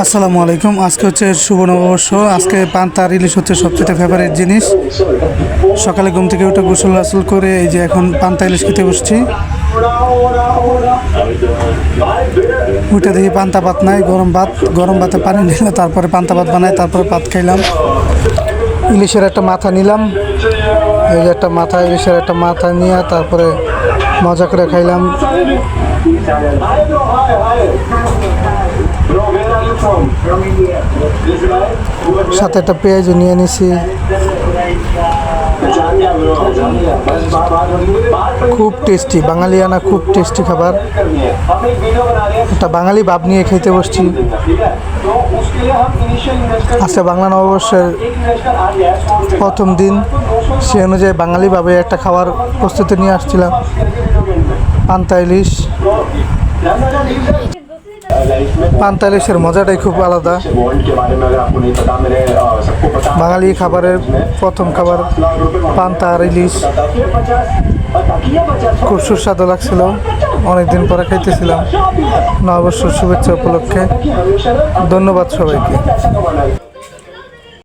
আসসালামু আলাইকুম। আজকে হচ্ছে শুভ নববর্ষ। আজকে পান্তা আর ইলিশ হচ্ছে সবচেয়ে ফেভারিট জিনিস। সকালে ঘুম থেকে উঠে গোসল আসল করে এই যে এখন পান্তা ইলিশ খেতে বসছি। উঠে দেখি পান্তা ভাত নাই, গরম ভাতে পানি নিলে তারপরে পান্তা ভাত বানাই, তারপরে ভাত খাইলাম। ইলিশের একটা মাথা নিলাম, এই যে একটা মাথা, ইলিশের একটা মাথা নিয়ে তারপরে মজা করে খাইলাম। সাথে একটা পেঁয়াজও নিয়ে নিছি। খুব টেস্টি, বাঙালিয়ানা খুব টেস্টি খাবার। একটা বাঙালি ভাব নিয়ে খেতে বসছি। আজকে বাংলা নববর্ষের প্রথম দিন, সে অনুযায়ী বাঙালিভাবে একটা খাবার প্রস্তুতি নিয়ে আসছিলাম, পান্তা ইলিশ। পান্তা ইলিশের মজাটাই খুব আলাদা। বাঙালি খাবারের প্রথম খাবার পান্তা আর ইলিশ, খুব সুস্বাদু লাগছিল। অনেকদিন পরে খাইতেছিলাম নববর্ষের শুভেচ্ছা উপলক্ষে। ধন্যবাদ সবাইকে।